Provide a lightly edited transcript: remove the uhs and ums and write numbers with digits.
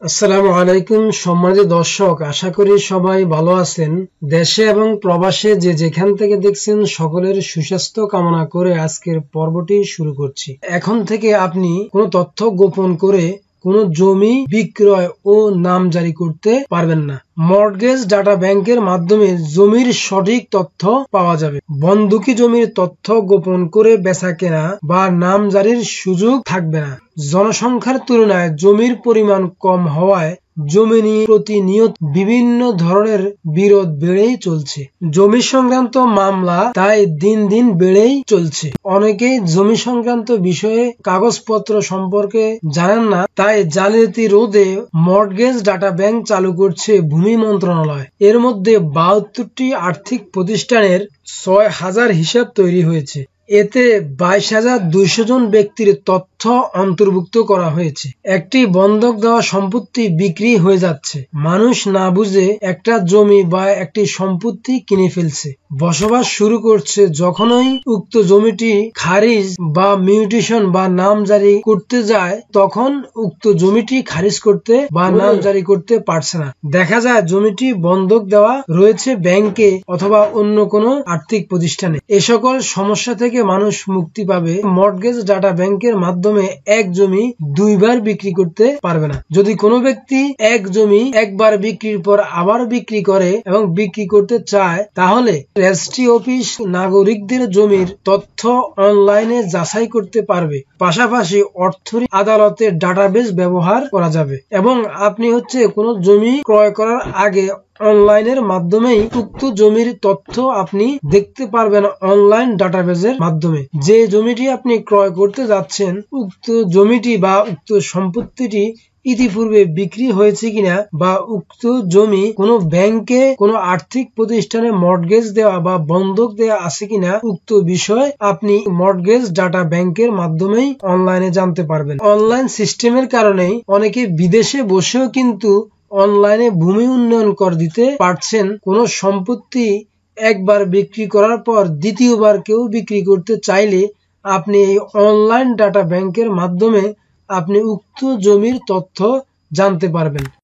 আসসালামু আলাইকুম সম্মানিত দর্শক, আশা করি সবাই ভালো আছেন। দেশে এবং প্রবাসে যে যেখান থেকে দেখছেন সকলের সুস্বাস্থ্য কামনা করে আজকের পর্বটি শুরু করছি। এখন থেকে আপনি কোনো তথ্য গোপন করে কোনো জমি বিক্রয় ও নামজারি করতে পারবেন না। মর্টগেজ ডাটা ব্যাংকের মাধ্যমে জমির সঠিক তথ্য পাওয়া যাবে। বন্ধকি জমির তথ্য গোপন করে বেচাকেনা বা নামজারির সুযোগ থাকবে না। জনসংখ্যার তুলনায় জমির পরিমাণ কম হওয়ায় জমি নিয়ে প্রতিনিয়ত বিভিন্ন ধরনের বিরোধ বেড়েই চলছে। জমি সংক্রান্ত মামলা তাই দিন দিন বেড়েই চলছে। অনেকেই জমি সংক্রান্ত বিষয়ে কাগজপত্র সম্পর্কে জানেন না, তাই জালিয়াতি রোধে মর্টগেজ ডাটা ব্যাংক চালু করছে ভূমি মন্ত্রণালয়। এর মধ্যে 72টি আর্থিক প্রতিষ্ঠানের 6,000 হিসাব তৈরি হয়েছে। এতে 22,200 জন ব্যক্তির তথ্য অন্তর্ভুক্ত করা হয়েছে। একটি বন্ধক দেওয়া সম্পত্তি বিক্রি হয়ে যাচ্ছে, মানুষ না বুঝে একটা জমি বা একটি সম্পত্তি কিনে ফেলছে, বসবাস শুরু করছে। যখনই উক্ত জমিটি খারিজ বা মিউটেশন বা নামজারি করতে যায়, তখন উক্ত জমিটি খারিজ করতে বা নামজারি করতে পারছে না। দেখা যায় জমিটি বন্ধক দেওয়া রয়েছে ব্যাংকে অথবা অন্য কোনো আর্থিক প্রতিষ্ঠানে। এ সকল সমস্যা থেকে মানুষ মুক্তি পাবে। মর্টগেজ ডাটা ব্যাংকের মাধ্যমে এক জমি দুইবার বিক্রি করতে পারবে না। যদি কোনো ব্যক্তি এক জমি একবার বিক্রির পর আবার বিক্রি করে এবং বিক্রি করতে চায়, তাহলে রেজিস্ট্রি অফিস নাগরিকদের জমির তথ্য অনলাইনে যাচাই করতে পারবে। পাশাপাশি অর্থনৈতিক আদালতের ডাটাবেস ব্যবহার করা যাবে এবং আপনি কোনো জমি ক্রয় করার আগে অনলাইনের মাধ্যমেই উক্ত জমির তথ্য আপনি দেখতে পারবেন। অনলাইন ডাটাবেসের মাধ্যমে যে জমিটি আপনি ক্রয় করতে যাচ্ছেন, উক্ত জমিটি বা উক্ত সম্পত্তিটি ইতিপূর্বে বিক্রি হয়েছে কিনা বা উক্ত জমি কোনো ব্যাংকে কোনো আর্থিক প্রতিষ্ঠানে মর্টগেজ দেওয়া বা বন্ধক দেওয়া আছে কিনা, উক্ত বিষয় আপনি মর্টগেজ ডাটা ব্যাংকের মাধ্যমেই অনলাইনে জানতে পারবেন। অনলাইন সিস্টেমের কারণেই অনেকে বিদেশে বসেও কিন্তু অনলাইনে ভূমি উন্নয়ন কর দিতে পারছেন। কোন সম্পত্তি একবার বিক্রি করার পর দ্বিতীয়বার কেউ বিক্রি করতে চাইলে আপনি এই অনলাইন ডাটা ব্যাংকের মাধ্যমে আপনি উক্ত জমির তথ্য জানতে পারবেন।